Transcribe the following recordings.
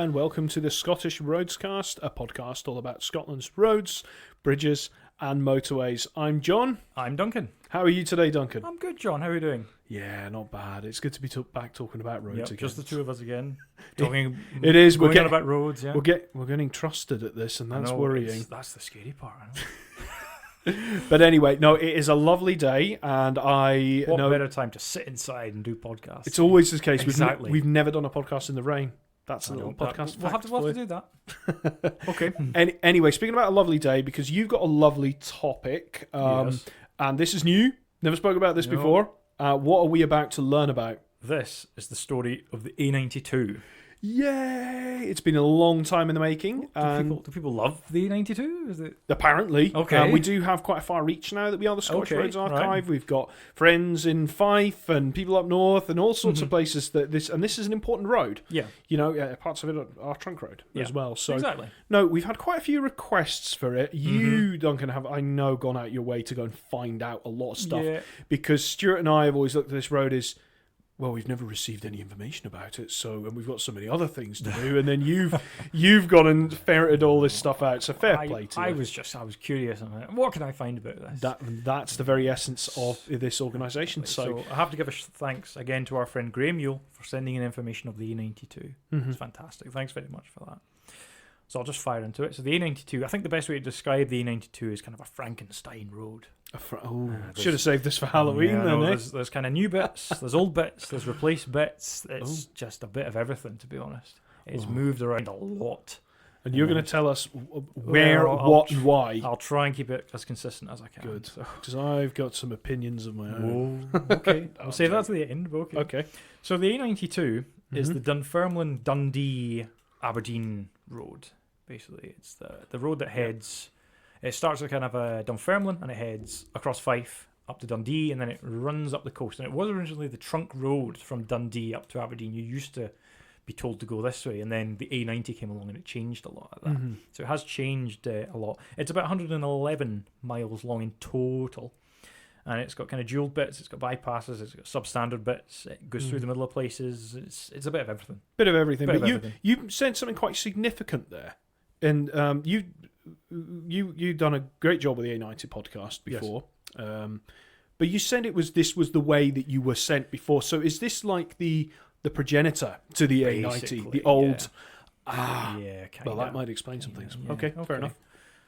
and welcome to the Scottish Roadscast, a podcast all about Scotland's roads, bridges, and motorways. I'm John. I'm Duncan. How are you today, Duncan? I'm good, John. How are you doing? Yeah, not bad. It's good to be back talking about roads again. Just the two of us again. Talking. It is. Going on about roads. Yeah. We're getting trusted at this, and that's worrying. That's the scary part. But anyway, no, it is a lovely day, and what better time to sit inside and do podcasts? It's always the case. Exactly. We've never done a podcast in the rain. That's a little podcast. We'll have to do that. Okay. Anyway, speaking about a lovely day, because you've got a lovely topic, Yes. and this is new. Never spoke about this before. What are we about to learn about? This is the story of the A92. Yay! It's been a long time in the making. Do people love the A92? Is it apparently? Okay. We do have quite a far reach now that we are the Scottish Roads Archive. Right. We've got friends in Fife and people up north and all sorts of places this is an important road. Yeah. You know, parts of it are trunk road as well. So exactly. No, we've had quite a few requests for it. You, Duncan, have, I know, gone out your way to go and find out a lot of stuff because Stuart and I have always looked at this road as, well, we've never received any information about it, and we've got so many other things to do, and then you've gone and ferreted all this stuff out. So fair play to you. I was curious. I'm like, what can I find about this? That's the very essence of this organisation. So I have to give a thanks again to our friend Graham Yule for sending in information of the A92. It's fantastic. Thanks very much for that. So I'll just fire into it. So the A92, I think the best way to describe the A92 is kind of a Frankenstein road. Should have saved this for Halloween then. There's kind of new bits, there's old bits, there's replaced bits. It's just a bit of everything, to be honest. It's moved around a lot. And you're going to tell us where, what, and why. I'll try and keep it as consistent as I can. Good. Because I've got some opinions of my own. Okay. I'll save that to the end. Okay. So the A92 is the Dunfermline, Dundee, Aberdeen road. Basically, it's the road that heads... It starts at kind of a Dunfermline and it heads across Fife up to Dundee and then it runs up the coast. And it was originally the trunk road from Dundee up to Aberdeen. You used to be told to go this way, and then the A90 came along and it changed a lot of that. So it has changed a lot. It's about 111 miles long in total. And it's got kind of dual bits, it's got bypasses, it's got substandard bits, it goes through the middle of places. It's a bit of everything. Bit of everything. But you said something quite significant there. And you've done a great job with the A90 podcast before, but you said this was the way that you were sent before. So is this like the progenitor to the A90, the old? Yeah, well, that might explain some things. Okay, fair enough.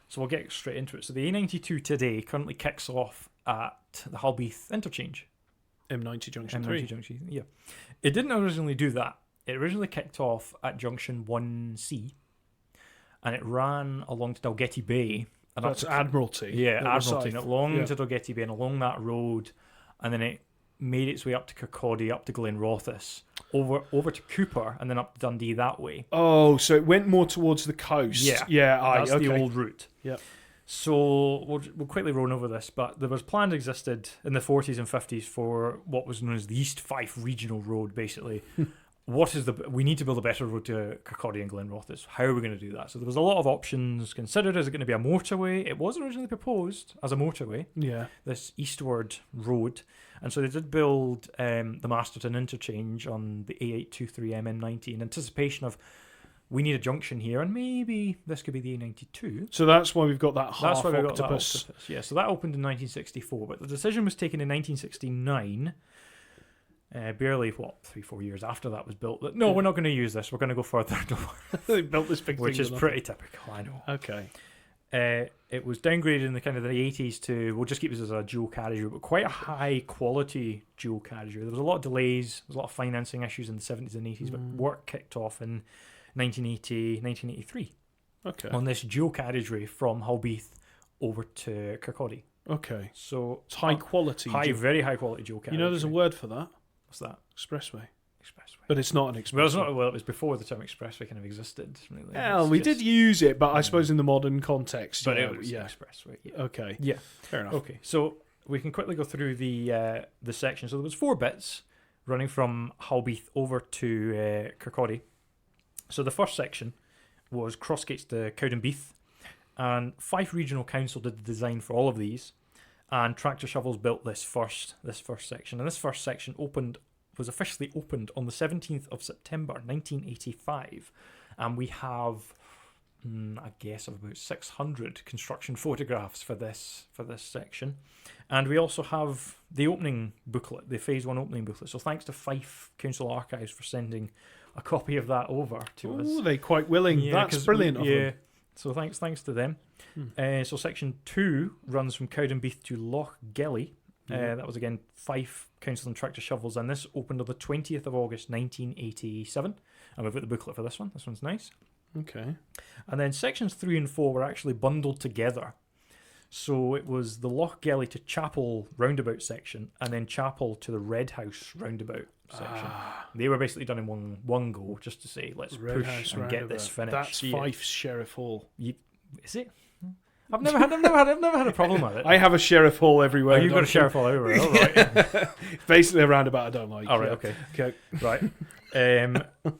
So we'll get straight into it. So the A92 today currently kicks off at the Hulbeath interchange. M90 Junction 3. Yeah. It didn't originally do that. It originally kicked off at Junction 1C. And it ran along to Dalgety Bay. And that's Admiralty. Yeah, Admiralty. And along to Dalgety Bay and along that road. And then it made its way up to Kirkcaldy, up to Glenrothes, over to Cooper, and then up to Dundee that way. Oh, so it went more towards the coast. That's the old route. Yeah. So we'll quickly run over this, but there was plans existed in the 40s and 50s for what was known as the East Fife Regional Road, basically. We need to build a better road to Kirkcaldy and Glenrothes. How are we going to do that? So there was a lot of options considered. Is it going to be a motorway? It was originally proposed as a motorway. Yeah. This eastward road. And so they did build the Masterton interchange on the A823 MM90 in anticipation of we need a junction here and maybe this could be the A92. So that's why we've got that half octopus. Yeah, so that opened in 1964, but the decision was taken in 1969. Barely, 3-4 years after that was built. That, no, we're not going to use this. We're going to go further north. They built this big thing. Which is pretty typical, I know. Okay. It was downgraded in the 80s to, we'll just keep this as a dual carriageway, but quite a high quality dual carriageway. There was a lot of delays, there was a lot of financing issues in the 70s and 80s, but work kicked off in 1983. Okay. On this dual carriageway from Hulbeath over to Kirkcaldy. Okay. So it's high quality. Very high quality dual carriageway. You know, there's a word for that. What's that? Expressway. But it's not an expressway. Well, it's not. Well, it was before the term expressway kind of existed. Really. Well, we did use it, but I suppose in the modern context. But it was expressway. Yeah. Okay. Yeah. Fair enough. Okay, so we can quickly go through the section. So there was 4 bits running from Hulbeath over to Kirkcaldy. So the first section was Crossgates to Cowdenbeath, and Fife Regional Council did the design for all of these, and Tractor Shovels built this first section. And this first section was officially opened on the 17th of September 1985, And we have, I guess, about 600 construction photographs for this section. And we also have the opening booklet, the Phase 1 opening booklet. So thanks to Fife Council Archives for sending a copy of that over to us. Oh, they're quite willing. Yeah, that's brilliant of them. So thanks to them. So section 2 runs from Cowdenbeath to Loch Gelly. That was again Fife Council and Tractor Shovels, and this opened on the 20th of August 1987. And we've got the booklet for this one. This one's nice. Okay. And then sections 3 and 4 were actually bundled together. So it was the Loch Gelly to Chapel roundabout section, and then Chapel to the Red House roundabout section. They were basically done in one go, just to say, let's push and get this finished. That's Fife's Sheriff Hall. Is it? I've never had a problem with it. I have a Sheriff Hall everywhere. Oh, you've got a Sheriff Hall everywhere. All right. Basically a roundabout I don't like. All right. Okay. Right.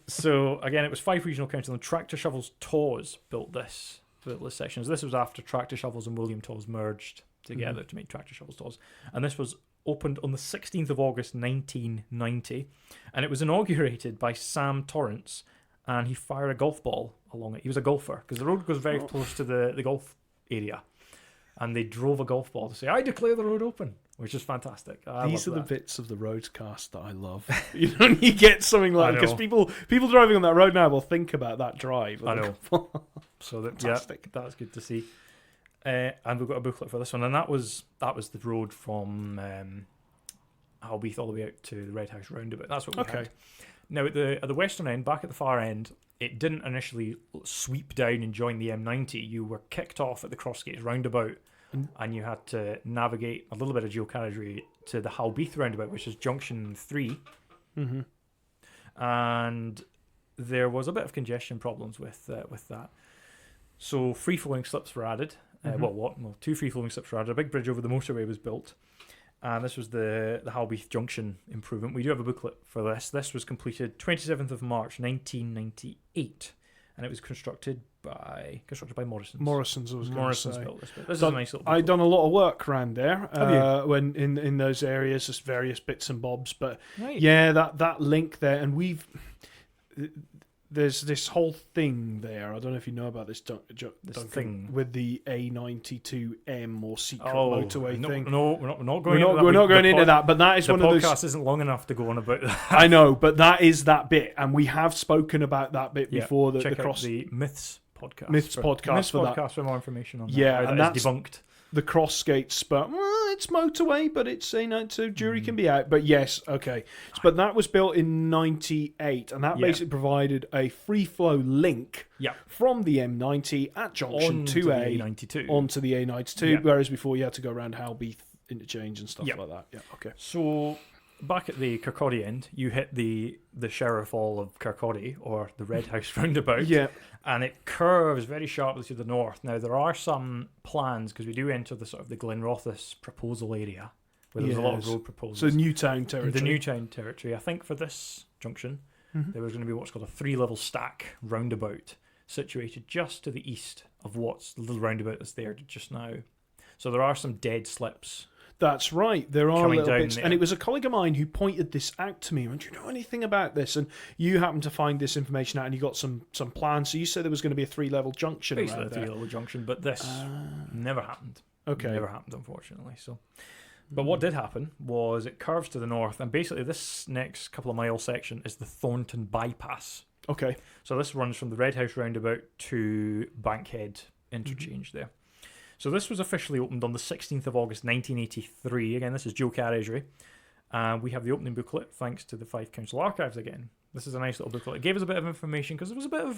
So again, it was Fife Regional Council and Tractor Shovels Taws built this section. So this was after Tractor Shovels and William Taws merged together to make Tractor Shovels Taws, and this was opened on the 16th of August 1990, and it was inaugurated by Sam Torrance, and he fired a golf ball along it. He was a golfer because the road goes very close to the golf area, and they drove a golf ball to say, "I declare the road open," which is fantastic. These are the bits of the Roadscast that I love. You get something like, because people driving on that road now will think about that drive. I know. So fantastic. Yeah, that's good to see. And we've got a booklet for this one, and that was the road from Albreath all the way out to the Red House roundabout. That's what we had. Now at the western end, back at the far end, it didn't initially sweep down and join the M90. You were kicked off at the Crossgates roundabout, and you had to navigate a little bit of dual carriageway to the Albreath roundabout, which is junction 3. And there was a bit of congestion problems with that. So free-flowing slips were added. Two free-flowing slips were added. A big bridge over the motorway was built. And this was the Albreath Junction improvement. We do have a booklet for this. This was completed 27th of March 1998, and it was constructed by Morrison's. Morrison's built this bit. This is a nice little booklet. I've done a lot of work around there when in those areas, just various bits and bobs. But that link there, and there's this whole thing there. I don't know if you know about this, Duncan, thing with the A92M or secret motorway thing. No, we're not going into that. We're not going into that, but that is one of those... The podcast isn't long enough to go on about that. I know, but that is that bit, and we have spoken about that bit before. Check out the Myths podcast. Myths podcast for more information on that. Yeah, and that's debunked. The Crossgates spur. Well, it's motorway, but it's A92. Jury can be out. But yes, okay. But that was built in 98, and that basically provided a free flow link from the M90 at junction 2A onto the A92, whereas before you had to go around Albreath interchange and stuff like that. Yeah, okay. So back at the Kirkcaldy end, you hit the Sheriff Hall of Kirkcaldy, or the Red House roundabout. And it curves very sharply to the north. Now, there are some plans, because we do enter the sort of the Glenrothes proposal area, where there's a lot of road proposals. So Newtown territory. The Newtown territory. I think for this junction, there was going to be what's called a 3-level stack roundabout, situated just to the east of what's the little roundabout that's there just now. So there are some dead slips. That's right. There are little bits. There. And it was a colleague of mine who pointed this out to me. And do you know anything about this? And you happened to find this information out, and you got some plans. So you said there was going to be a 3-level junction basically around there. A 3-level junction, but this never happened. Okay. Never happened, unfortunately. So, but what did happen was it curves to the north, and basically this next couple of mile section is the Thornton bypass. Okay. So this runs from the Red House roundabout to Bankhead interchange there. So this was officially opened on the 16th of August 1983. Again, this is dual carriageway. We have the opening booklet, thanks to the Fife Council Archives again. This is a nice little booklet. It gave us a bit of information, because there was a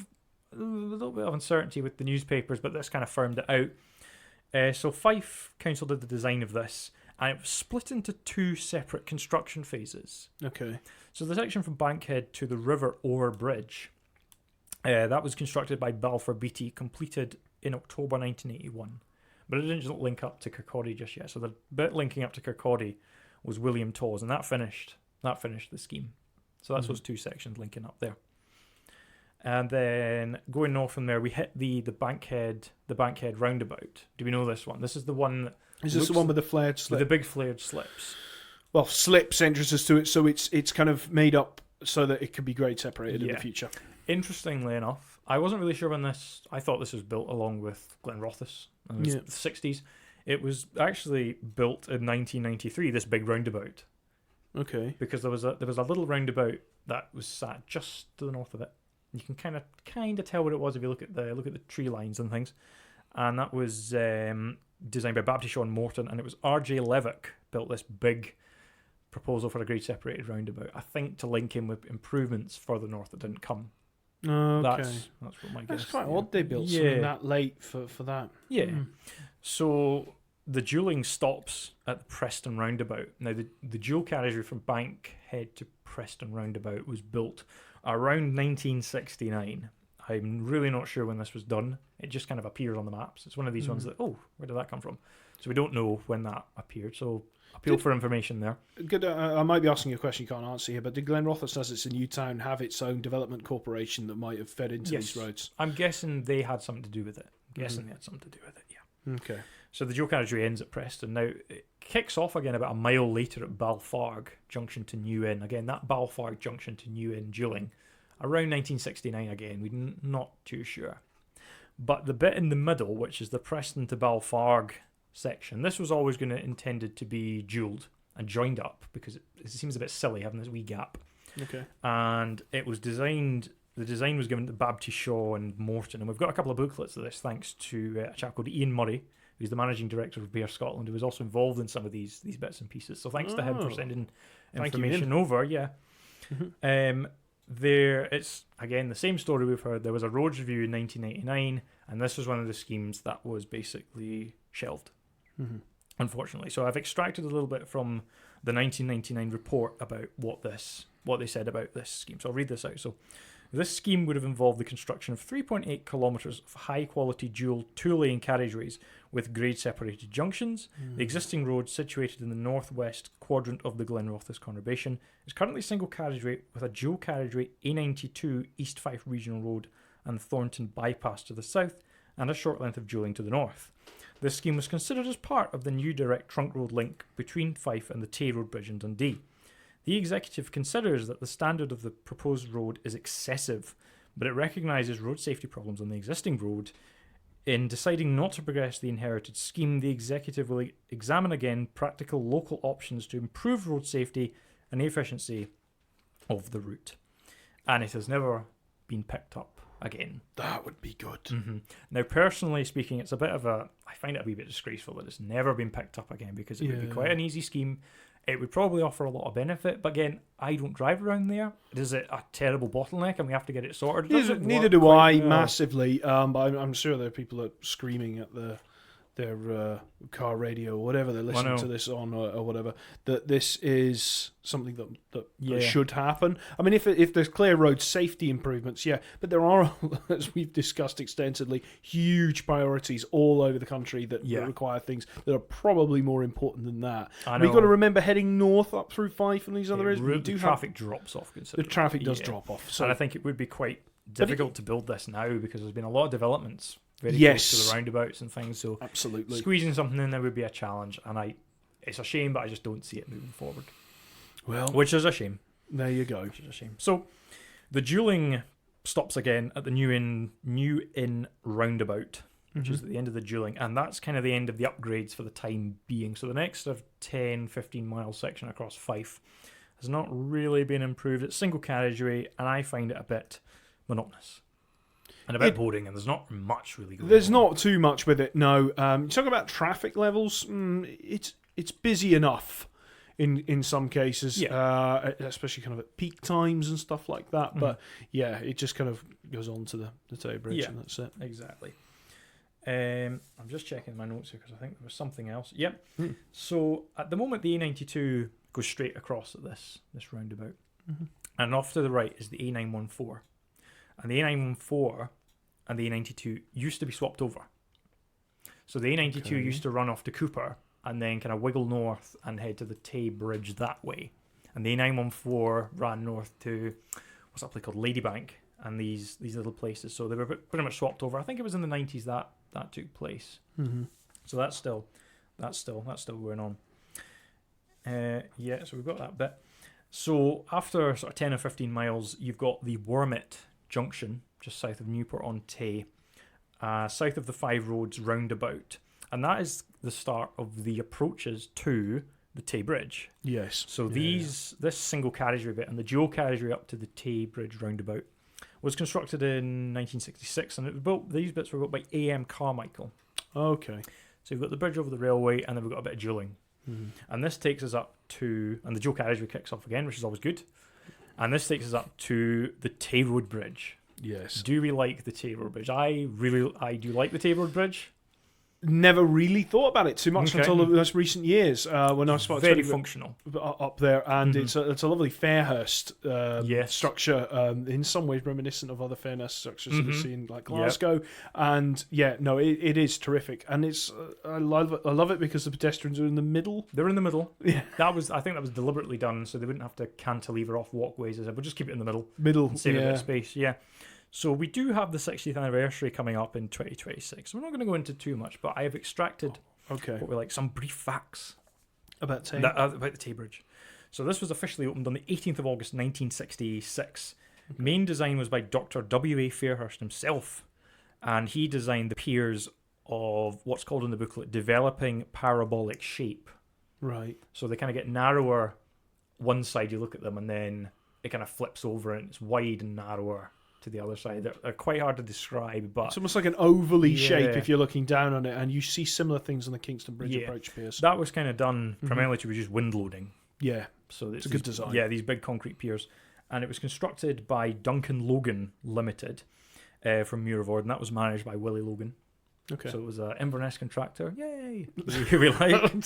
little bit of uncertainty with the newspapers, but this kind of firmed it out. So Fife Council did the design of this, and it was split into 2 separate construction phases. Okay. So the section from Bankhead to the River Oar Bridge, that was constructed by Balfour Beatty, completed in October 1981. But it didn't link up to Kirkcaldy just yet. So the bit linking up to Kirkcaldy was William Taws, and that finished the scheme. So that's those 2 sections linking up there. And then going north from there, we hit the Bankhead roundabout. Do we know this one? This is the one. Is this the one with the flared slip? With the big flared slips. Well, slips, entrances to it, so it's kind of made up so that it can be grade separated in the future. Interestingly enough, I wasn't really sure when this. I thought this was built along with Glenrothes in the 60s. It was actually built in 1993. This big roundabout. Okay. Because there was a little roundabout that was sat just to the north of it. You can kind of tell what it was if you look at the tree lines and things. And that was designed by Baptist Shaw and Morton, and it was R.J. Levick built this big proposal for a grade separated roundabout. I think to link in with improvements further north that didn't come. Okay. That's what my guess. That's quite odd they built something that late for that. Yeah. So the duelling stops at the Preston roundabout. Now the dual carriageway from Bankhead to Preston roundabout was built around 1969. I'm really not sure when this was done. It just kind of appears on the maps. It's one of these ones that, where did that come from? So we don't know when that appeared. So appeal for information there. Good. I might be asking you a question you can't answer here, but did Glenrothes, as it's a new town, have its own development corporation that might have fed into these roads? I'm guessing they had something to do with it. They had something to do with it, yeah. Okay. So the dual carriageway ends at Preston. Now, it kicks off again about a mile later at Balfarg Junction to New Inn. Again, that Balfarg Junction to New Inn duelling. Around 1969 again, we're not too sure. But the bit in the middle, which is the Preston to Balfarg section, this was always intended to be duelled and joined up because it seems a bit silly having this wee gap. Okay. And it was designed, the design was given to Baptist Shaw and Morton, and we've got a couple of booklets of this thanks to a chap called Ian Murray, who's the managing director of Bear Scotland, who was also involved in some of these bits and pieces. So thanks to him for sending information over. Yeah. It's again the same story we've heard. There was a roads review in 1989, and this was one of the schemes that was basically shelved, unfortunately. So I've extracted a little bit from the 1999 report about what they said about this scheme. So I'll read this out. So this scheme would have involved the construction of 3.8 kilometres of high-quality dual two-lane carriageways with grade-separated junctions. The existing road, situated in the northwest quadrant of the Glenrothes conurbation, is currently a single carriageway with a dual carriageway A92 East Fife Regional Road and Thornton Bypass to the south, and a short length of duelling to the north. This scheme was considered as part of the new direct trunk road link between Fife and the Tay Road Bridge in Dundee. The executive considers that the standard of the proposed road is excessive, but it recognises road safety problems on the existing road. In deciding not to progress the inherited scheme, the executive will examine again practical local options to improve road safety and the efficiency of the route. And it has never been picked up again. That would be good. Now, personally speaking, it's a bit of I find it a wee bit disgraceful that it's never been picked up again, because it would be quite an easy scheme. It would probably offer a lot of benefit, but again, I don't drive around there. Is it a terrible bottleneck and we have to get it sorted? Neither do I, massively. But I'm sure there are people that are screaming at their car radio or whatever they're listening to this on or whatever, that this is something that should happen. I mean, if there's clear road safety improvements, but there are, as we've discussed extensively, huge priorities all over the country that require things that are probably more important than that. I know. We've got to remember, heading north up through Fife and these other areas, the traffic drops off considerably. The traffic does drop off. So. And I think it would be quite difficult to build this now, because there's been a lot of developments very close to the roundabouts and things, so absolutely squeezing something in there would be a challenge, and it's a shame, but I just don't see it moving forward. Well, which is a shame. There you go. Which is a shame. So the duelling stops again at the New Inn roundabout, which is at the end of the duelling, and that's kind of the end of the upgrades for the time being. So the next sort of 10-15 mile section across Fife has not really been improved. It's single carriageway, and I find it a bit monotonous and a bit boring, and there's not much really going on. There's not too much with it, no. You talk about traffic levels, it's busy enough in some cases, especially kind of at peak times and stuff like that. But it just kind of goes on to the Tay Bridge, and that's it. Exactly. I'm just checking my notes here because I think there was something else. Yep. So at the moment, the A92 goes straight across at this roundabout, and off to the right is the A914. And the A914 and the A92 used to be swapped over. So the A92 used to run off to Cooper and then kind of wiggle north and head to the Tay Bridge that way. And the A914 ran north to, what's that place called, Ladybank, and these little places. So they were pretty much swapped over. I think it was in the 90s that took place. So that's still going on. So we've got that bit. So after sort of 10 or 15 miles, you've got the Wormit Junction, just south of Newport-on-Tay, south of the Five Roads roundabout. And that is the start of the approaches to the Tay Bridge. Yes. So this single carriageway bit and the dual carriageway up to the Tay Bridge roundabout was constructed in 1966, and it was built. These bits were built by A.M. Carmichael. Okay. So we've got the bridge over the railway, and then we've got a bit of dualling. And this takes us up to, and the dual carriageway kicks off again, which is always good. And this takes us up to the Tay Road Bridge. Yes. Do we like the Tay Road Bridge? I do like the Tay Road Bridge. Never really thought about it too much until the most recent years when I started very functional up there, and it's a lovely Fairhurst structure, in some ways reminiscent of other Fairhurst structures that we've seen like Glasgow, and it is terrific, and it's I love it because the pedestrians are in the middle. They're in the middle. Yeah, I think that was deliberately done so they wouldn't have to cantilever off walkways. We'll just keep it in the middle, save a bit of space. Yeah. So we do have the 60th anniversary coming up in 2026. We're not going to go into too much, but I have extracted what we like some brief facts about Tay. About the Tay Bridge. So this was officially opened on the 18th of August 1966. Main design was by Dr. W.A. Fairhurst himself, and he designed the piers of what's called in the booklet developing parabolic shape. Right. So they kind of get narrower one side, you look at them, and then it kind of flips over and it's wide and narrower to the other side. They're quite hard to describe, but it's almost like an ovally shape if you're looking down on it, and you see similar things on the Kingston Bridge approach piers. That was kind of done primarily to reduce wind loading. Yeah, so it's a good design. Yeah, these big concrete piers, and it was constructed by Duncan Logan Limited from Muirvord, and that was managed by Willie Logan. Okay, so it was an Inverness contractor. Yay, who we like.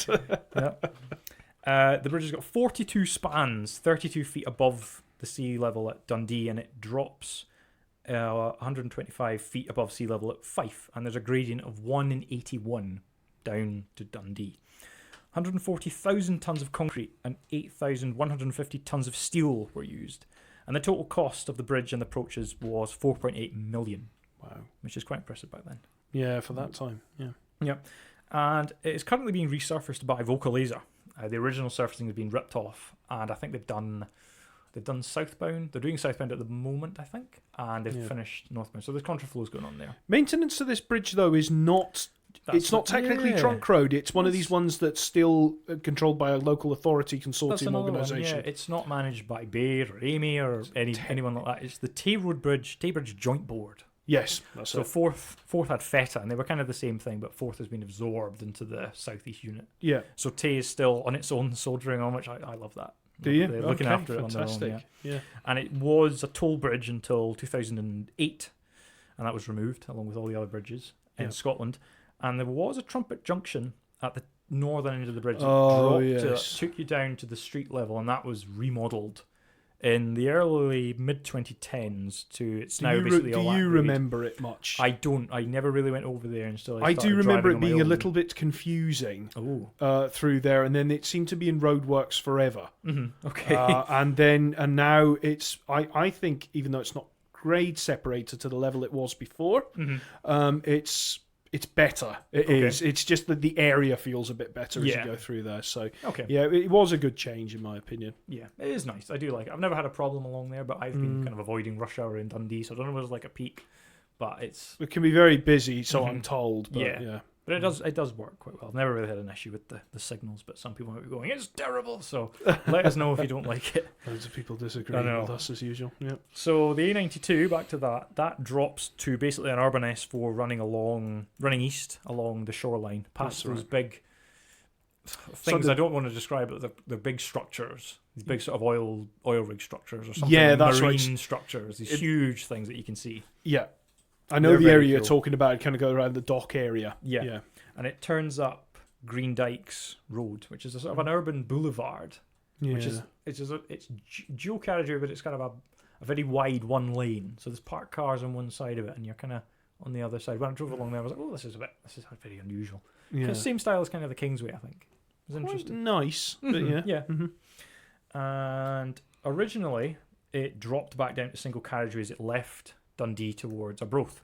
The bridge has got 42 spans, 32 feet above the sea level at Dundee, and it drops 125 feet above sea level at Fife, and there's a gradient of 1 in 81 down to Dundee. 140,000 tonnes of concrete and 8,150 tonnes of steel were used, and the total cost of the bridge and the approaches was 4.8 million. Wow, which is quite impressive back then. Yeah, for that time. Yeah, and it is currently being resurfaced by Vocal Laser. The original surfacing has been ripped off, and I think they've done southbound. They're doing southbound at the moment, I think, and they've finished northbound. So there's contraflow going on there. Maintenance to this bridge, though, is not. It's not technically trunk road. It's one of these ones that's still controlled by a local authority consortium organisation. Yeah, it's not managed by Bayer or Amy or anyone like that. It's the Tay Bridge Joint Board. Yes, that's so Forth had Feta, and they were kind of the same thing, but Forth has been absorbed into the southeast unit. Yeah. So Tay is still on its own, soldering on, which I love that. Do you? They're looking after it on their own. Yeah. And it was a toll bridge until 2008, and that was removed along with all the other bridges in Scotland. And there was a trumpet junction at the northern end of the bridge that took you down to the street level, and that was remodelled in the early mid-2010s to it's now basically all. Do you remember it much? I don't. I never really went over there until I do remember it being a little bit confusing through there, and then it seemed to be in roadworks forever. Mm-hmm. Okay. And now it's. I think even though it's not grade separated to the level it was before, it's better. It is. It's just that the area feels a bit better as you go through there. So, it was a good change in my opinion. Yeah, it is nice. I do like it. I've never had a problem along there, but I've been kind of avoiding rush hour in Dundee, so I don't know if it was like a peak, but it can be very busy, so I'm told. But But it does work quite well. I've never really had an issue with the signals, but some people might be going, it's terrible, so let us know if you don't like it. Loads of people disagree with us as usual. Yeah. So the A92, back to that drops to basically an urban S4 running east along the shoreline, past those big things. I don't want to describe it, they're big structures, these big sort of oil rig structures or something. Yeah, that's marine structures, these huge things that you can see. Yeah. I know the area you're talking about. Kind of go around the dock area. Yeah. And it turns up Green Dykes Road, which is a sort of an urban boulevard, which is it's dual carriageway, but it's kind of a very wide one lane. So there's parked cars on one side of it, and you're kind of on the other side. When I drove along there, I was like, oh, this is very unusual. Yeah. Same style as kind of the Kingsway, I think. It was interesting. Nice, but yeah. Mm-hmm. And originally, it dropped back down to single carriageway as it left Dundee towards Arbroath,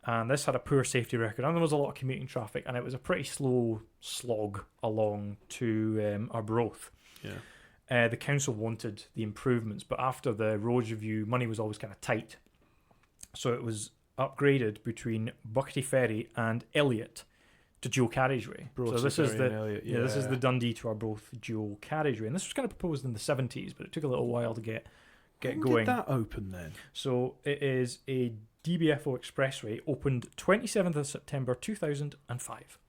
and this had a poor safety record, and there was a lot of commuting traffic, and it was a pretty slow slog along to Arbroath. The council wanted the improvements, but after the roads review, money was always kind of tight, So it was upgraded between Buckety Ferry and Elliot to dual carriageway. So this is this is the Dundee to Arbroath dual carriageway, and this was kind of proposed in the 70s, but it took a little while to get When going. did that open then? So it is a DBFO expressway, opened 27th of September 2005.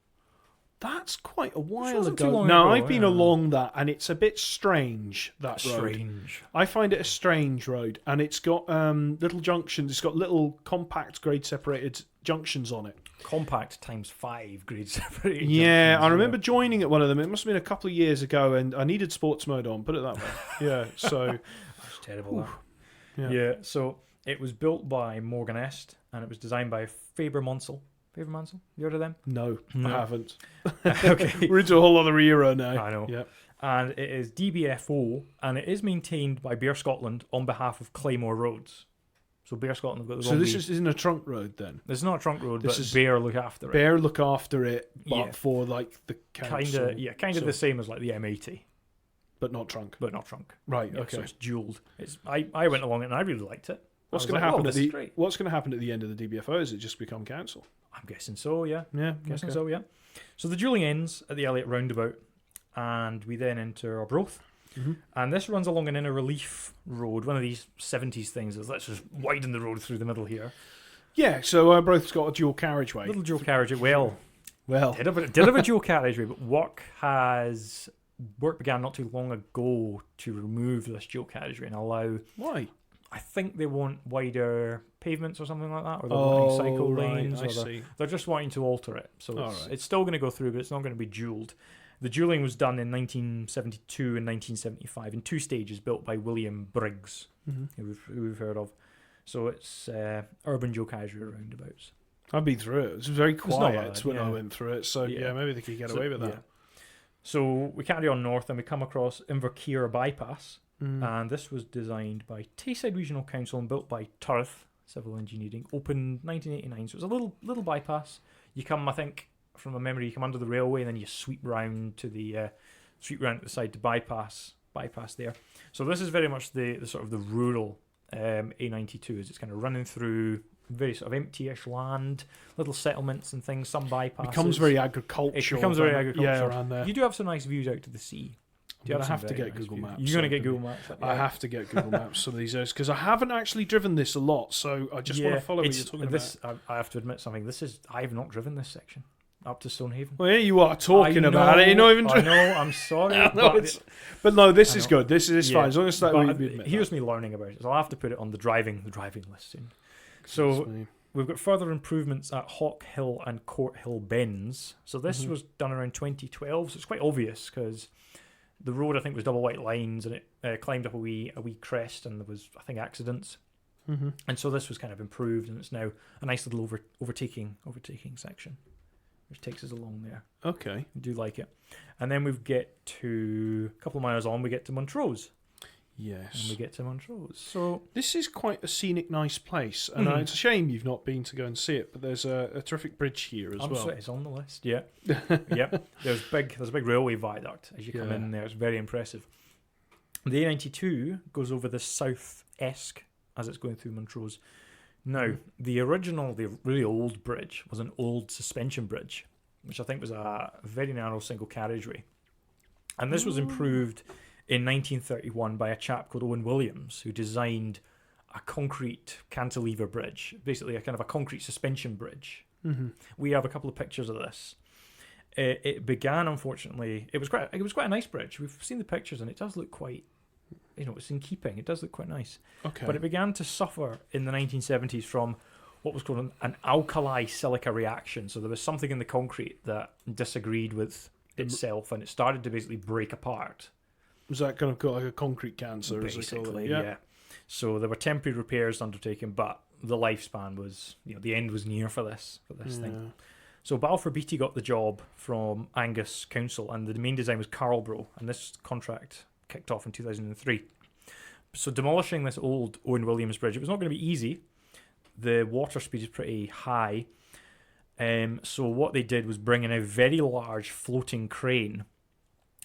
That's quite a while wasn't too ago. long No, ago, I've been yeah. along that, and it's a bit strange, that road. Strange. I find it a strange road, and it's got little junctions. It's got little compact grade-separated junctions on it. Compact times 5 grade separated. Yeah, junctions, I remember joining at one of them. It must have been a couple of years ago, and I needed sports mode on, put it that way. Yeah, so... That's terrible. Yeah. So it was built by Morgan Est, and it was designed by Faber Monsell. Faber Monsell? You heard of them? No, I haven't. Okay. We're into a whole other era now. I know. Yeah. And it is DBFO, and it is maintained by Bear Scotland on behalf of Claymore Roads. So Bear Scotland have got the So this isn't a trunk road then? It's not a trunk road, This but is Bear look after it. Bear look after it, but Yeah. for like the council. Kind of So- the same as like the M80, but not trunk. but not trunk. Right. Yeah, Okay. So it's dualed. I went along it and I really liked it. What's I was going to like, happen oh, at this is the great. What's going to happen at the end of the DBFO? Is it just become council? I'm guessing so. Yeah. Yeah. Guessing okay. so, yeah. So the duelling ends at the Elliot roundabout, and we then enter Arbroath. Mm-hmm. And this runs along an inner relief road, one of these 70s things. Let's just widen the road through the middle here. Yeah. So Arbroath's got a dual carriageway. Little dual carriageway. Well, Well, did have a dual carriageway, but work began not too long ago to remove this dual carriageway and allow. why? I think they want wider pavements or something like that, or they're wanting cycle lanes, I or see. they're just wanting to alter it. So All it's, right. it's still going to go through, but it's not going to be dualed. The dualling was done in 1972 and 1975 in 2 stages, built by William Briggs, Mm-hmm. who we've heard of. So it's urban dual carriageway roundabouts. I've been through it. It was very not quiet bad, when I yeah. went through it. So Yeah. yeah, maybe they could get So, away with that. yeah. So we carry on north and we come across Inverkeer bypass, Mm. and this was designed by Tayside Regional Council and built by Turth Civil Engineering. Opened 1989, so it's a little bypass. You come, I think, from a memory, you come under the railway and then you sweep round to the side to bypass there. So this is very much the sort of the rural A92, as it's kind of running through very sort of empty-ish land, little settlements and things. Some bypasses. Becomes very agricultural. It becomes very doesn't it? Yeah, agricultural. around there. You do have some nice views out to the sea. I'm going to have to get Google Maps. You're going to get open. Google Maps. I have to get Google Maps some of these days because I haven't actually driven this a lot, so I just want to follow what you're talking about. I have to admit something. I have not driven this section up to Stonehaven. Well, here you are talking I about it. You're not even. I know. I'm sorry. But no, this I is know. good. This is fine. As long as that we admit here's that. me learning about it. So I'll have to put it on the driving list soon. That's So me. we've got further improvements at Hawk Hill and Court Hill Bends. So this was done around 2012. So it's quite obvious because the road, I think, was double white lines, and it climbed up a wee crest, and there was, I think, accidents. Mm-hmm. And so this was kind of improved, and it's now a nice little overtaking section, which takes us along there. Okay. I do like it. And then we get to a couple of miles on, we get to Montrose. Yes. And we get to Montrose. So This is quite a scenic, nice place, and it's a shame you've not been to go and see it. But there's a terrific bridge here as well. it's on the list. Yeah, yep. There's a big railway viaduct as you come in there. It's very impressive. The A92 goes over the South Esk as it's going through Montrose. Now, the really old bridge was an old suspension bridge, which I think was a very narrow single carriageway, and this was improved in 1931 by a chap called Owen Williams, who designed a concrete cantilever bridge, basically a kind of a concrete suspension bridge. Mm-hmm. We have a couple of pictures of this. It began, unfortunately, it was quite a nice bridge. We've seen the pictures, and it does look quite, it's in keeping. It does look quite nice. Okay. But it began to suffer in the 1970s from what was called an alkali silica reaction. So there was something in the concrete that disagreed with itself, and it started to basically break apart. Was that kind of like a concrete cancer, as they call Basically, it? yeah. So there were temporary repairs undertaken, but the lifespan was, the end was near for this thing. So Balfour Beatty got the job from Angus Council, and the main design was Carlbro, and this contract kicked off in 2003. So demolishing this old Owen Williams bridge, it was not going to be easy. The water speed is pretty high. So what they did was bring in a very large floating crane,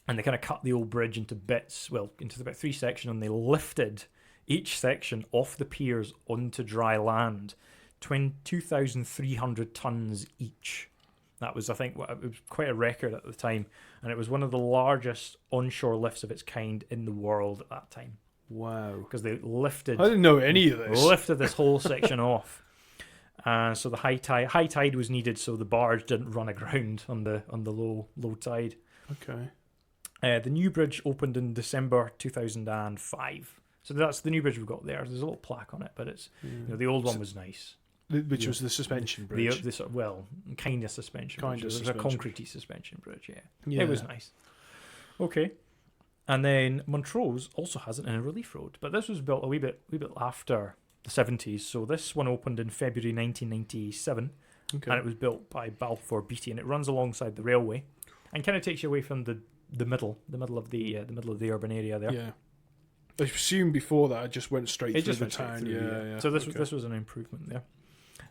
and they kind of cut the old bridge into bits, into about 3 sections, and they lifted each section off the piers onto dry land, 2,300 tons each. That was, I think, it was quite a record at the time, and it was one of the largest onshore lifts of its kind in the world at that time. Wow. Because they lifted... I didn't know any of this. Lifted this whole section off. So the high tide was needed, so the barge didn't run aground on the low tide. Okay. The new bridge opened in December 2005. So that's the new bridge we've got there. There's a little plaque on it, but it's the old one was nice. Which was the suspension bridge. Kind of suspension bridge. It was a concretey suspension bridge, yeah. It was nice. Okay. And then Montrose also has an inner relief road, but this was built a wee bit after the 70s. So this one opened in February 1997, and it was built by Balfour Beatty, and it runs alongside the railway, and kind of takes you away from the middle of the urban area there. Yeah. I assume before that it just went straight through the town. Yeah. So this was an improvement there.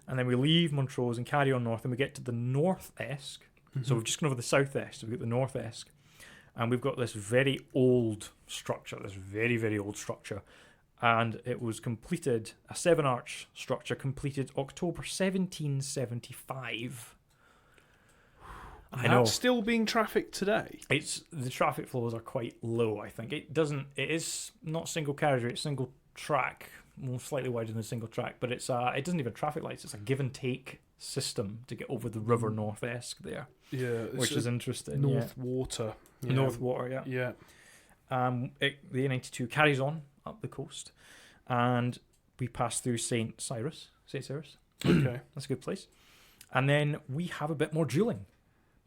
And then we leave Montrose and carry on north, and we get to the North Esk. Mm-hmm. So we've just gone over the South Esk, so we've got the North Esk. And we've got this very old structure, this very, very old structure. And it was completed, a 7-arch structure, completed October 1775. I know. That's still being trafficked today? The traffic flows are quite low, I think. It is not single carriageway, it's single track, more slightly wider than a single track, but it doesn't even have traffic lights, it's a give and take system to get over the River North Esk there. Yeah. Which is interesting. North Water. Yeah. North Water, yeah. Yeah. The A92 carries on up the coast, and we pass through St. Cyrus. Okay. That's a good place. And then we have a bit more duelling.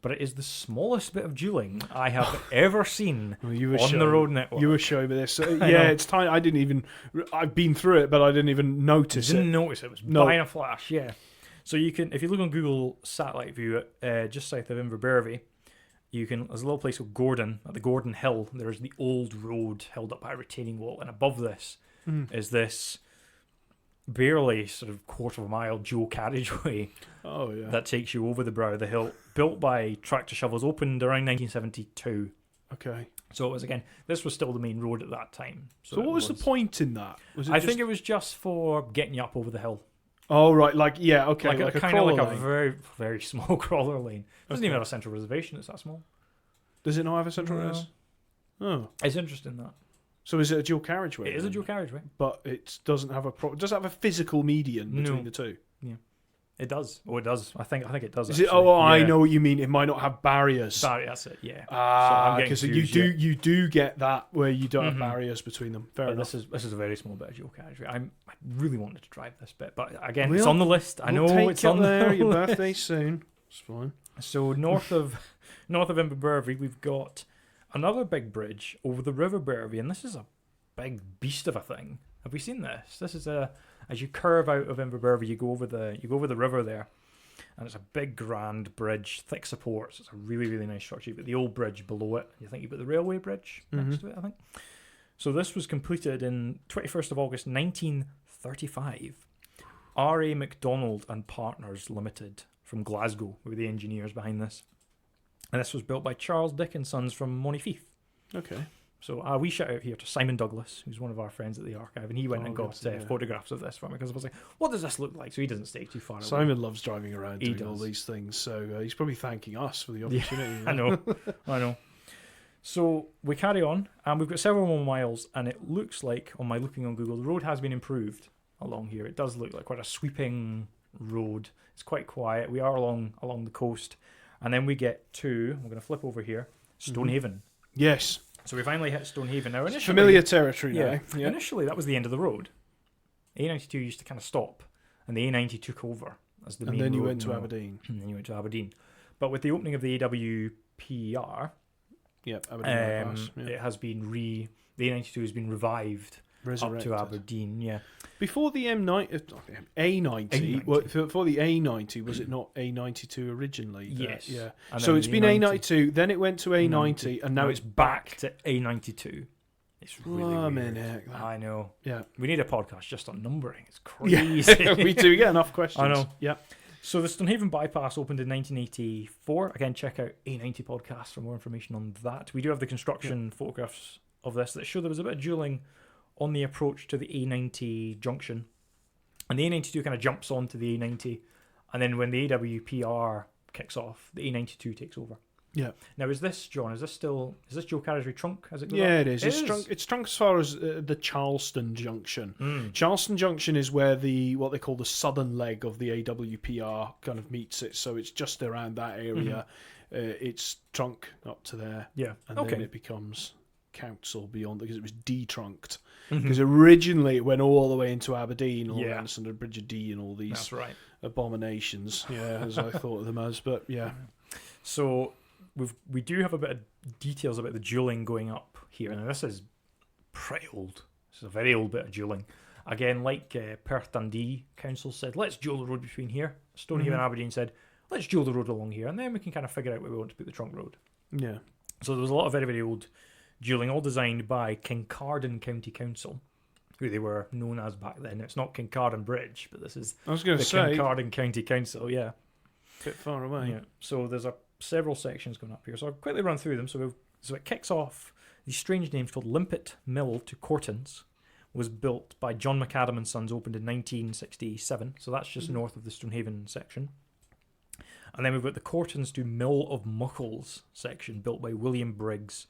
But it is the smallest bit of duelling I have ever seen on the road network. You were showing me this. It's tiny. I've been through it, but I didn't even notice it. Didn't notice it. It was by a flash, yeah. So you can, if you look on Google Satellite View, just south of Inverbervie, there's a little place called Gordon, at the Gordon Hill. There's the old road held up by a retaining wall, and above this is this barely sort of quarter of a mile dual carriageway that takes you over the brow of the hill, built by tractor shovels, opened around 1972. Okay. So it was, again, this was still the main road at that time. So what was the point in that? I think it was just for getting you up over the hill. Oh, right. Okay. Like a kind of like a very, very small crawler lane. It doesn't even have a central reservation. It's that small. Does it not have a central res? Oh. It's interesting that. So is it a dual carriageway? It is a dual carriageway. But it doesn't have does it have a physical median between the two? Yeah. It does. Oh, it does. I think it does. Is it? Oh, yeah. I know what you mean. It might not have barriers. That's it. Yeah. Because you do get that where you don't have barriers between them. Fair enough. This is a very small bit of dual carriageway. I really wanted to drive this bit, but again, it's on the list. I know it's on there. Your birthday's soon. It's fine. So north of Inverbervie, we've got another big bridge over the River Bervie, and this is a big beast of a thing. Have we seen this? This is as you curve out of Inverbervie, you go over the river there, and it's a big grand bridge, thick supports. It's a really, really nice structure. You've got the old bridge below it. You think you've got the railway bridge next to it, I think. So this was completed in 21st of August 1935. R.A. MacDonald and Partners Limited from Glasgow were the engineers behind this. And this was built by Charles Dick and Sons from Fife. Okay. So we shout out here to Simon Douglas, who's one of our friends at the archive, and he went and got photographs of this for me because I was like, what does this look like? So he doesn't stay too far away. Simon loves driving around doing all these things, so he's probably thanking us for the opportunity. Yeah, I know. So we carry on, and we've got several more miles, and it looks like, on my looking on Google, the road has been improved along here. It does look like quite a sweeping road. It's quite quiet. We are along the coast. And then we get to, we're going to flip over here, Stonehaven. Yes. So we finally hit Stonehaven. Now, initially, familiar territory now. Yeah. Initially, that was the end of the road. A92 used to kind of stop, and the A90 took over as the main road. And then you went to Aberdeen. And then you went to Aberdeen. But with the opening of the AWPR, Aberdeen bypass, it has been the A92 has been revived up to Aberdeen. Yeah. Before the A90, before the A90, was it not A92 originally? Yes. Yeah. So it's been A92, then it went to A90, and now it's back to A92. It's really weird. Heck, I know. Yeah. We need a podcast just on numbering. It's crazy. Yeah, we do get enough questions. I know. Yeah. So the Stonehaven bypass opened in 1984. Again, check out A90 podcast for more information on that. We do have the construction photographs of this that show there was a bit of duelling on the approach to the A90 junction. And the A92 kind of jumps onto the A90. And then when the AWPR kicks off, the A92 takes over. Yeah. Now, is this dual carriageway trunk? As it goes Yeah, up? it is. It's trunk as far as the Charleston Junction. Mm. Charleston Junction is where what they call the southern leg of the AWPR kind of meets it. So it's just around that area. It's trunk up to there. Yeah. And then it becomes council beyond, because it was detrunked. Mm-hmm. Because originally it went all the way into Aberdeen, all around the Bridge of Dee and all these That's right. abominations. Yeah, as I thought of them as. But yeah. So we do have a bit of details about the duelling going up here. Now, this is pretty old. This is a very old bit of duelling. Again, like Perth Dundee Council said, let's duel the road between here. Stonehaven and Aberdeen said, let's duel the road along here, and then we can kind of figure out where we want to put the trunk road. Yeah. So there was a lot of very, very old duelling, all designed by Kincardine County Council, who they were known as back then. It's not Kincardine Bridge, but this is the Kincardine County Council, yeah. A bit far away. Yeah. So there's several sections going up here. So I'll quickly run through them. So it kicks off, these strange names called Limpet Mill to Cortons, was built by John McAdam and Sons, opened in 1967. So that's just north of the Stonehaven section. And then we've got the Cortons to Mill of Muckles section, built by William Briggs,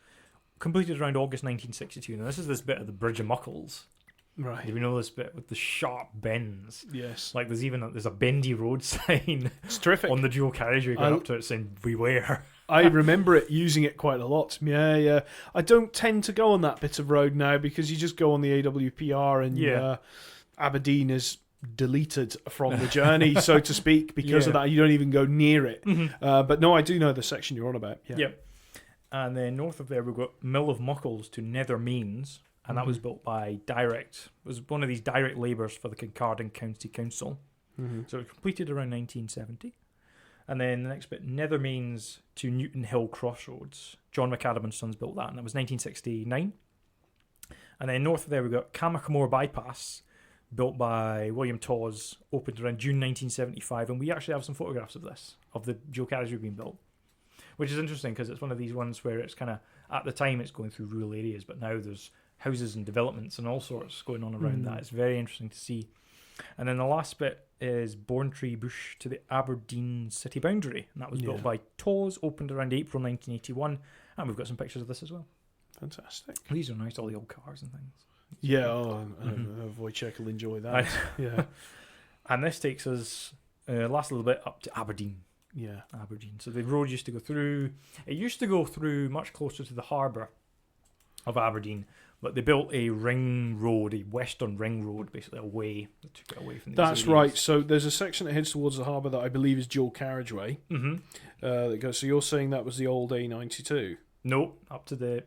completed around August 1962. Now, this is this bit of the Bridge of Muckles. Right. Do we know this bit with the sharp bends? Yes. Like there's a bendy road sign. It's terrific. On the dual carriageway going up to it saying, beware. I remember using it quite a lot. Yeah. I don't tend to go on that bit of road now because you just go on the AWPR and Aberdeen is deleted from the journey, so to speak, because of that. You don't even go near it. But no, I do know the section you're on about. Yeah. Yep. And then north of there, we've got Mill of Muckles to Nether Mains. And that was built by was one of these direct labours for the Kincardine County Council. So it was completed around 1970. And then the next bit, Nether Mains to Newton Hill Crossroads. John McAdam and Sons built that, and that was 1969. And then north of there, we've got Camachmore Bypass, built by William Tawes, opened around June 1975. And we actually have some photographs of this, of the dual carriageway being built, which is interesting because it's one of these ones where it's kind of, at the time, it's going through rural areas, but now there's houses and developments and all sorts going on around that. It's very interesting to see. And then the last bit is Bournetree Bush to the Aberdeen city boundary, and that was built by Tawes, opened around April 1981, and we've got some pictures of this as well. Fantastic. These are nice, all the old cars and things. Yeah, Wojciech will enjoy that. Yeah. And this takes us last little bit up to Aberdeen. Yeah. Aberdeen. So the road used to go through, much closer to the harbour of Aberdeen, but they built a ring road, a western ring road, basically away. They took it away from these That's areas. right. So there's a section that heads towards the harbour that I believe is dual carriageway. That goes. So you're saying that was the old A92? No, up to the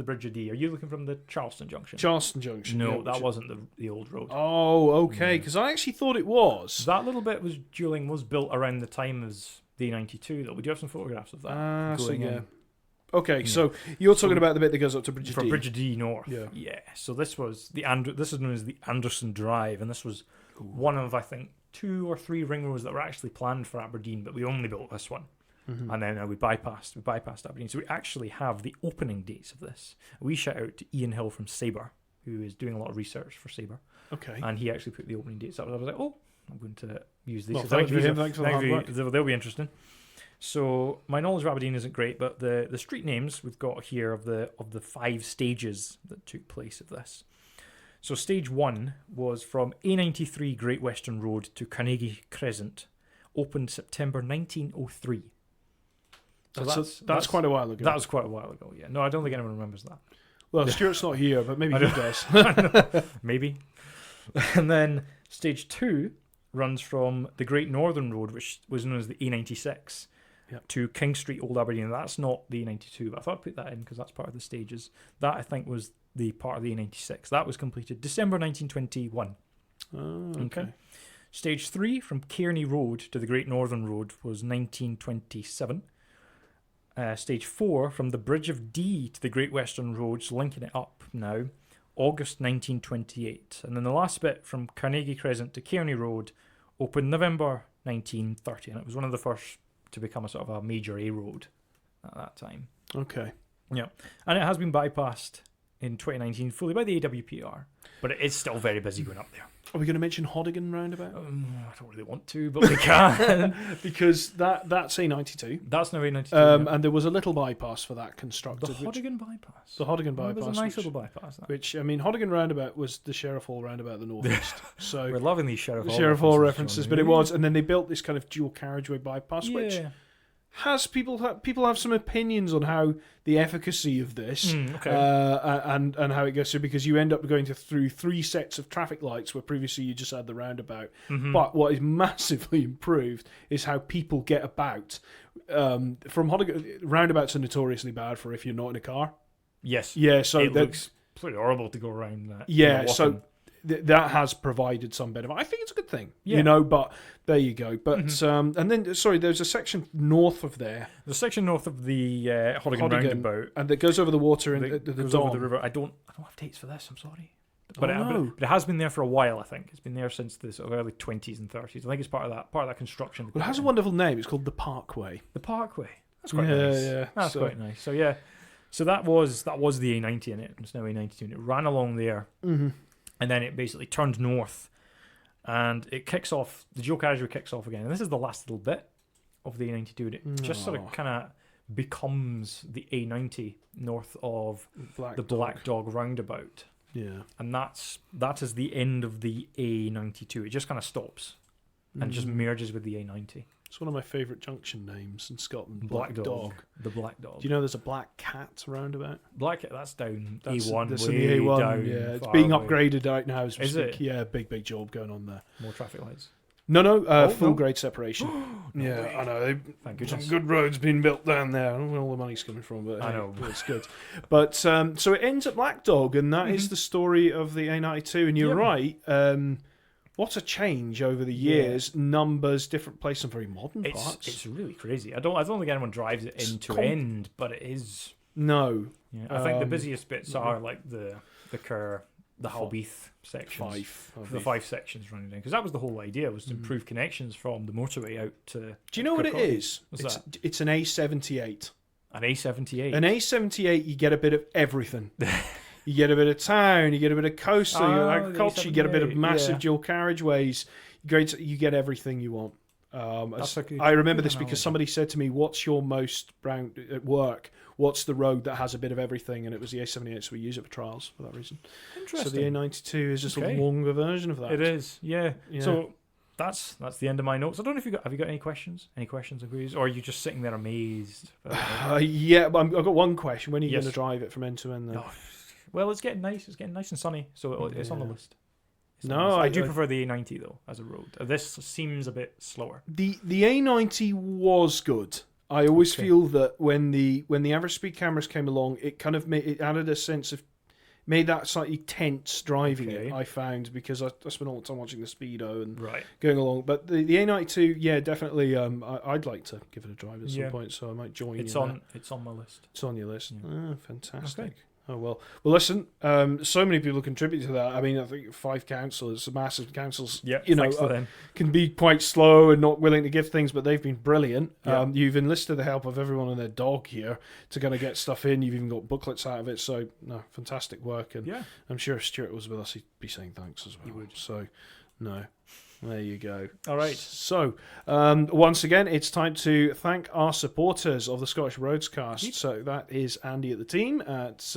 Bridge of Dee. Are you looking from the Charleston Junction? Charleston Junction. No, that wasn't the old road. Oh, okay. Because I actually thought it was. That little bit was built around the time as the A92. Though we do have some photographs of that. Okay, so you're talking about the bit that goes up to Bridge of Dee. From Bridge of Dee north. Yeah. So this was this is known as the Anderson Drive, and this was one of, I think, 2 or 3 ring roads that were actually planned for Aberdeen, but we only built this one. And then we bypassed Aberdeen. So we actually have the opening dates of this. We shout out to Ian Hill from Sabre, who is doing a lot of research for Sabre. Okay. And he actually put the opening dates up. I was like, I'm going to use these. Well, thank you for the hard work. They'll be interesting. So my knowledge of Aberdeen isn't great, but the street names we've got here of the 5 stages that took place of this. So stage 1 was from A93 Great Western Road to Carnegie Crescent, opened September 1903. So that's quite a while ago. That was quite a while ago, yeah. No, I don't think anyone remembers that. Well, Stuart's not here, but maybe he does. Maybe. And then stage 2 runs from the Great Northern Road, which was known as the A96, to King Street, Old Aberdeen. That's not the A92, but I thought I'd put that in because that's part of the stages. That, I think, was the part of the A96. That was completed December 1921. Oh, okay. Stage 3 from Kearney Road to the Great Northern Road was 1927. Stage 4 from the Bridge of Dee to the Great Western Roads, linking it up now, August 1928. And then the last bit from Carnegie Crescent to Kearney Road opened November 1930, and it was one of the first to become a sort of a major A road at that time. Okay. Yeah. And it has been bypassed in 2019 fully by the AWPR, but it is still very busy going up there. Are we going to mention Hodigan roundabout? I don't really want to, but we can. Because that's A92. That's now A92. And there was a little bypass for that constructed. The Hodigan bypass. The Hodigan bypass. It was a nice little bypass. That. Which, I mean, Hodigan roundabout was the Sheriff Hall roundabout of the northeast. So we're loving these Sheriff Hall references, but it was. And then they built this kind of dual carriageway bypass, which has people have some opinions on how the efficacy of this and how it goes through, because you end up going through 3 sets of traffic lights where previously you just had the roundabout. But what is massively improved is how people get about. From Hodigan, roundabouts are notoriously bad for if you're not in a car. Yes. Yeah. So it looks pretty horrible to go around that. Yeah. So that has provided some benefit. I think it's a good thing, but there you go. But and then, there's a section north of there. The section north of the Hodigan roundabout, and that goes over the water and the Don. Over the river. I don't have dates for this. I'm sorry, but it has been there for a while. I think it's been there since the sort of early 20s and 30s. I think it's part of that construction. Well, it has a wonderful name. It's called the Parkway. The Parkway. That's quite nice. Yeah, that's quite nice. So yeah, so that was the A90 in it. It's now A92, and it ran along there. And then it basically turned north, and it kicks off. The dual carriageway kicks off again, and this is the last little bit of the A92, and it just sort of kind of becomes the A90 north of the Black Dog roundabout. Yeah, and that is the end of the A92. It just kind of stops and just merges with the A90. It's one of my favourite junction names in Scotland. Black Dog. The Black Dog. Do you know there's a Black Cat roundabout? That's down A1. That's way the A1. Down, yeah, it's being upgraded right now. Is it? Yeah, big job going on there. More traffic lights. No, full grade separation. No way. I know. Thank goodness. Some good roads being built down there. I don't know where all the money's coming from, but I know it's good. But so it ends at Black Dog, and that is the story of the A92. And you're right. What a change over the years. Numbers, different place, some very modern parts. It's really crazy. I don't think anyone drives it end to end, but it is. No. Yeah, I think the busiest bits are like the Kerr, the Halbeath sections. Fife. The Fife sections running down. Because that was the whole idea, was to improve connections from the motorway out to. Do you know what it is? It's an A78. An A78. An A78, you get a bit of everything. You get a bit of town, you get a bit of coastal, you get agriculture, you get a bit of massive dual carriageways. You get everything you want. I remember this because somebody said to me, "What's your most round at work? What's the road that has a bit of everything?" And it was the A78, so we use it for trials for that reason. Interesting. So the A92 is just a longer version of that. It is, yeah. So that's the end of my notes. I don't know if have you got any questions? Any questions or queries? Or are you just sitting there amazed? Yeah, but I've got one question. When are you going to drive it from end to end then? Well, it's getting nice. It's getting nice and sunny, so it's on the list. I do prefer the A90 though as a road. This seems a bit slower. The A90 was good. I always feel that when the average speed cameras came along, it kind of added a sense of made that slightly tense driving it. I found because I spent all the time watching the speedo and going along. But the A92, definitely. I'd like to give it a drive at some point, so I might join. It's on my list. It's on your list. Yeah. Fantastic. Okay. Oh, well, listen, so many people contribute to that. I mean, I think Fife councils, massive councils, can be quite slow and not willing to give things, but they've been brilliant. You've enlisted the help of everyone and their dog here to kind of get stuff in. You've even got booklets out of it. So, no, fantastic work. And I'm sure if Stuart was with us, he'd be saying thanks as well. He would. So, no. There you go. All right. So, once again, it's time to thank our supporters of the Scottish Roadscast. So that is Andy at the team at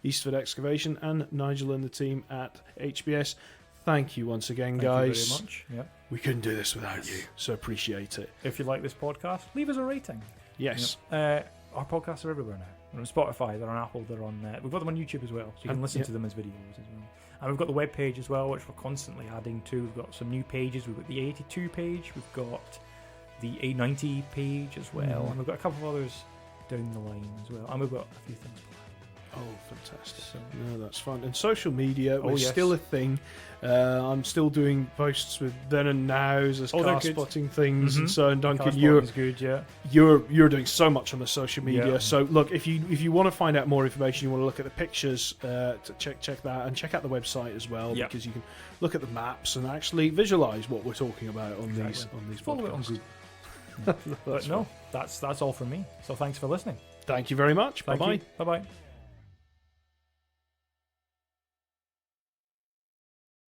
Eastford Excavation and Nigel and the team at HBS. Thank you once again, guys. Thank you very much. We couldn't do this without you, so appreciate it. If you like this podcast, leave us a rating. Yes. Our podcasts are everywhere now. They're on Spotify, they're on Apple, they're on... we've got them on YouTube as well, so you can listen to them as videos as well. And we've got the web page as well, which we're constantly adding to. We've got some new pages. We've got the A82 page. We've got the A90 page as well. And we've got a couple of others down the line as well. And we've got a few things. Oh, fantastic. No, that's fun. And social media is still a thing. I'm still doing posts with then and nows as car spotting things and so on. Duncan, you're doing so much on the social media. Yeah. So look, if you want to find out more information, you want to look at the pictures, to check that, and check out the website as well, because you can look at the maps and actually visualize what we're talking about on these Follow it on Google. But no, that's all from me. So thanks for listening. Thank you very much. Bye bye. Bye bye.